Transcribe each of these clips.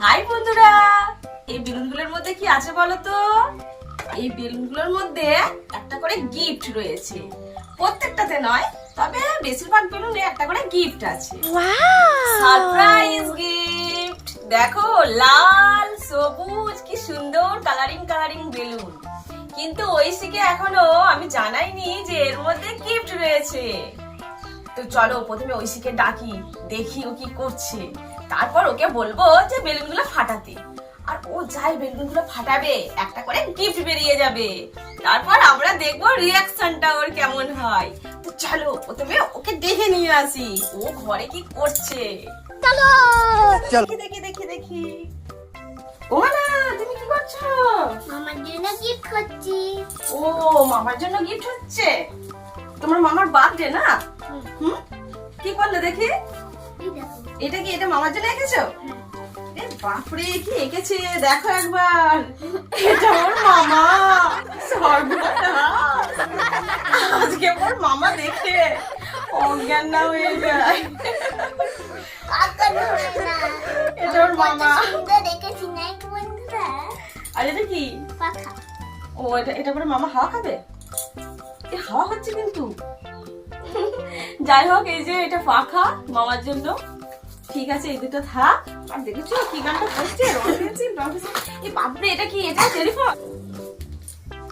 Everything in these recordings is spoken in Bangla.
হাই বন্ধুরা, এই বেলুনগুলোর মধ্যে কি আছে বলো তো? এই বেলুনগুলোর মধ্যে একটা করে গিফট রয়েছে। প্রত্যেকটাতে নয়, তবে বেশিরভাগ বেলুনে একটা করে গিফট আছে। Surprise gift! দেখো, লাল সবুজ কি সুন্দর কালারিং কালারিং বেলুন। কিন্তু ঐশীকে এখনো আমি জানাইনি যে এর মধ্যে গিফট রয়েছে। তো চলো প্রথমে ঐশীকে ডাকি, দেখি ও কি করছে। তারপর ওকে বলবো যে বেলুনগুলো ফাটাতে। আর ও যাই বেলুনগুলো ফাটাবে, একটা করে গিফট বেরিয়ে যাবে। তারপর আমরা দেখবো রিয়াকশনটা ওর কেমন হয়। তো চলো প্রথমে ওকে দেখে নিয়ে আসি ও ঘরে কি করছে। চলো দেখি দেখি দেখি। ও না, তুমি কি করছো? মামার জন্য গিফট করছি। ও, মামার জন্য গিফট হচ্ছে? তোমার মামার বার্থডে না? হুম, কি করলে দেখি? এটা কি, এটা মামার জন্য এঁকেছো? বাপরে, কি এঁকেছে দেখো একবার। এটা ওর মামা। আজকে ওর মামা দেখে অজ্ঞান না হয়ে যায়। এটা ওর মামা। আর এটা কি? ও, এটা করে মামা হাওয়া খাবে? এ হাওয়া হচ্ছে কিন্তু। যাই হোক, এই যে এটা পাখা মামার জন্য। ঠিক আছে, এই দুটো থাক। আর দেখেছো কি গানটা করছে? এই বাপরে, এটা কি? এটা টেলিফোন?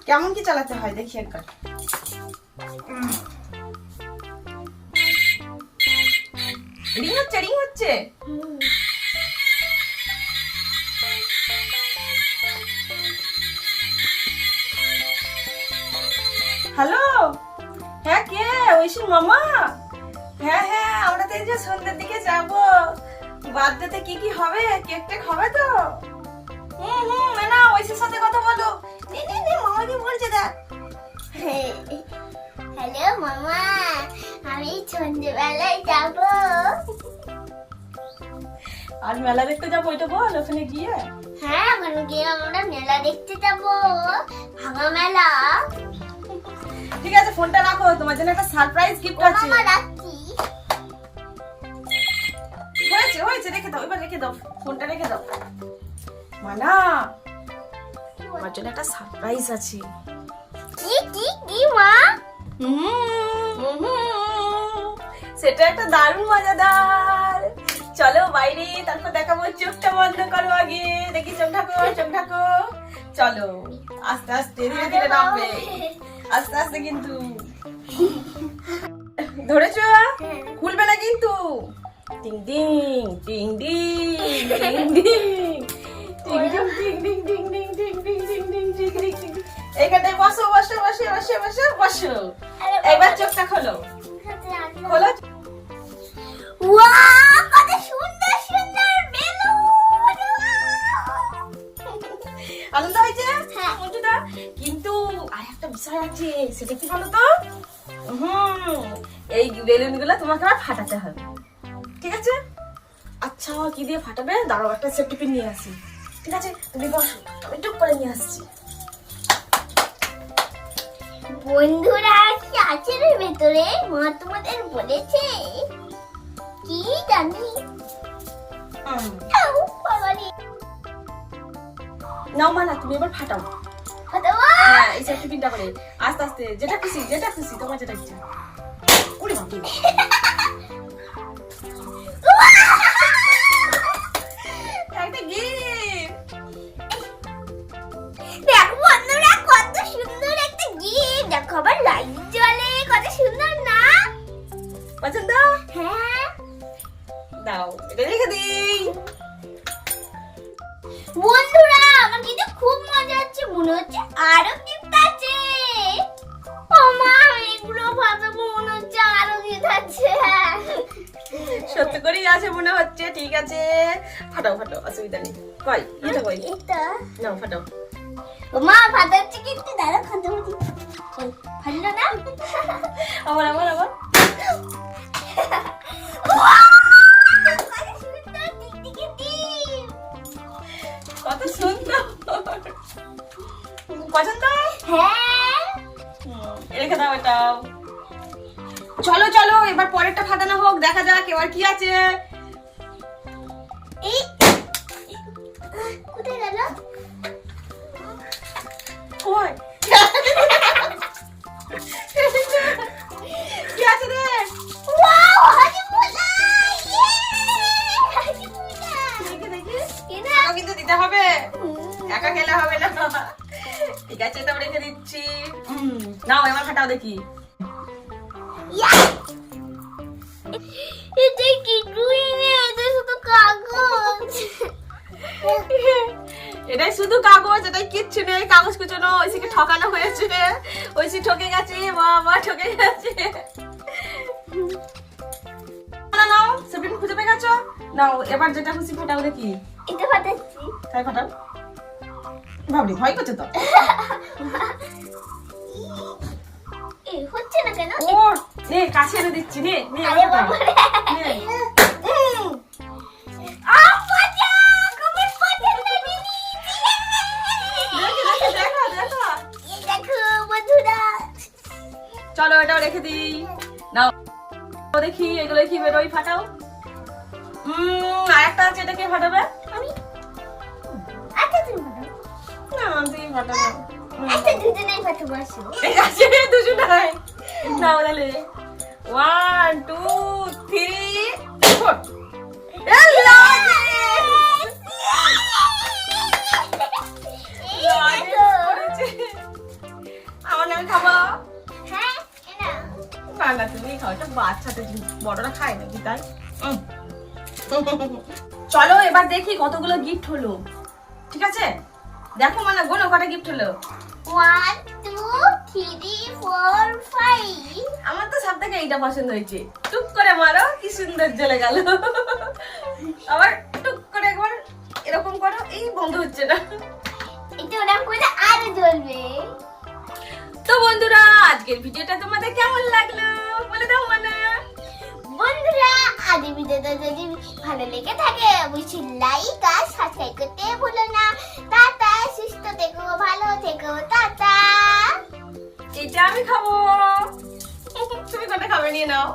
কেমন কি চালাতে হয় দেখি একবার। রিং হচ্ছে, রিং হচ্ছে। হ্যালো, হ্যাঁ কে? ঐশীর মামা? হ্যাঁ হ্যাঁ, আমরা তো এই যে সন্ধ্যের দিকে যাব। বার্থডেতে কি কি হবে? কেক টেক হবে তো? না, ঐশীর সাথে কথা বলো। নে মামা কি বলছে দেখ। হ্যালো মামা, আমি সন্ধ্যেবেলায় যাব। আর মেলা দেখতে যাবো, ওইটা বল ওখানে গিয়ে। হ্যাঁ, ওখানে গিয়ে আমরা মেলা দেখতে যাব, ভাঙা মেলা। ঠিক আছে, ফোনটা রাখো, তোমার জন্য একটা সারপ্রাইজ গিফট আছে। মামা রাখছি। হয়েছে হয়েছে, রেখে দাও, এবার রেখে দাও, ফোনটা রেখে দাও। মানা, তোমার জন্য একটা সারপ্রাইজ আছে। কি কি কি মা? সেটা একটা দারুণ মজাদার। চলো বাইরে, তারপর দেখাবো। চোখটা বন্ধ করো আগে, দেখি। চোখ ঢাকো, চোখ ঢাকো। চলো আস্তে আস্তে, ধীরে ধীরে নামবে, আস্তে আস্তে কিন্তু। ধরেছো? খুলবে না কিন্তু। টিং টিং টিং টিং টিং টিং টিং টিং টিং টিং টিং টিং টিং টিং টিং টিং টিং টিং। এখানে বসো বসো বসো বসো বসো বসো। এবার চোখটা খোলো, খোলো। ওয়াও, কত সুন্দর সুন্দর বেলুন! আনন্দ হয়েছে? হ্যাঁ। বন্ধুরা, কিন্তু আর একটা বিষয় আছে, সেটা কি বলো তো? এই বেলুনগুলো তোমাকে আবার ফাটাতে হবে, ঠিক আছে? আচ্ছা, কি দিয়ে ফাটাবে? দাঁড়াও, একটা সেফটি পিন নিয়ে আসি। ঠিক আছে, তুমি বসো, আমি টুক করে নিয়ে আসছি। বন্ধুরা, কি আছে এর ভেতরে? মা তোমাদের বলেছে? কি জানি। বাবারে, নাও মানা, তুমি এবার ফাটাও। ফাটাবো? হ্যাঁ, এই সেফটি পিনটা করে আস্তে আস্তে, যেটা খুশি যেটা খুশি, তোমার যেটা ইচ্ছা। উড়ে বাবা, একটা গিফট। দেখো বন্ধুরা, কত সুন্দর একটা গিফট। দেখো আবার লাইট জ্বলে, কত সুন্দর না? পছন্দ? হ্যাঁ। দাও, এটা রেখে দিই। বন্ধুরা, আমার কিন্তু খুব মজা হচ্ছে, মনে হচ্ছে আরো গিফট আছে। ও মা, এগুলো ফাটাবো, মনে হচ্ছে আরো গিফট আছে। সত্যি করেই আছে মনে হচ্ছে। ঠিক আছে, ফাটাও ফাটাও, অসুবিধা নেই। কই এটা কই? এটা নাও ফাটাও। ও মা, ফাটাচ্ছে কিন্তু, দাঁড়া ফাটাবো। ওই ফাটলো না? আবার আবার আবার। কত সুন্দর, পছন্দ? হ্যাঁ। রেখে দাও এটাও। চলো চলো, এবার পরেরটা ফাটানো হোক, দেখা যাক এবার কি আছে। কোথায় গেল? কই কি আছে রে? ওয়াও, হাজিপুরা! হাজিপুরা! দেখি দেখি কেনা? টাকা কিন্তু দিতে হবে, একা খেলে হবে না। ঠিক আছে, এটা রেখে দিচ্ছি। নাও এবার ফাটাও দেখি। ইয়া! এটা কিছুই নেই, এটা শুধু কাগজ। এটাই শুধু কাগজ, এটাই কিচ্ছু নেই। কাগজ কুচোনো, ঐশীকে ঠকানো হয়েছে। ঐশী ঠকে গেছে, বাবা ঠকে গেছে। না নাও, সেপ্টেম্বর খুঁজে পেয়ে গেছো। নাও এবার যেটা খুশি ফাটাও দেখি। এটা ফাটাচ্ছি। তাই ফাটাও। ভাবলি ভয় করছে তো। এই হচ্ছে না কেন? ও নে কাছে এনে দিচ্ছি, নে নে আরে এবার বাবা ফাটাও। রে। নে। মজা! খুবই মজা লাগে। দেখো দেখো দেখো। এই দেখো বন্ধুরা। চলো এটাও রেখে দিই। নাও দেখি এগুলো কি বেরোয়, ফাটাও। আরেকটা আছে, এটা কে ফাটাবে? আমি আচ্ছা তুমি ফাটাও। না তুই ফাটাবে। আচ্ছা দুজনেই ফাটাবো আসো। ঠিক আছে, দুজন নাই। নাও তাহলে 1 2 3 4। আমার নামে খাবো হ্যাঁ এনা না না, তুমি খাও, এটা বাচ্চাতে বড়রা খায় নাকি তাই। চলো এবার দেখি কতগুলো গিফট হলো। ঠিক আছে, দেখো মানে গোনো কটা গিফট হলো। 1 2 3 4 5 আমার তো সব থেকে এইটা পছন্দ হয়েছে। টুক করে মারো, কি সুন্দর জ্বলে গেল। আবার টুক করে একবার এরকম করো, এই বন্ধ হচ্ছে না। এটা ওরকম করে আরো জ্বলবে। তো বন্ধুরা, আজকের ভিডিওটা তোমাদের কেমন লাগলো বলে দাও মানে। বন্ধুরা আজকের ভিডিওটা যদি ভালো লেগে থাকে অবশ্যই লাইক আর সাবস্ক্রাইব করতে ভুলো না। টাটা, সুস্থ থেকো, ভালো থেকো, টাটা। এটা আমি খাবো। তুমি কোনটা খাবে নিয়ে নাও।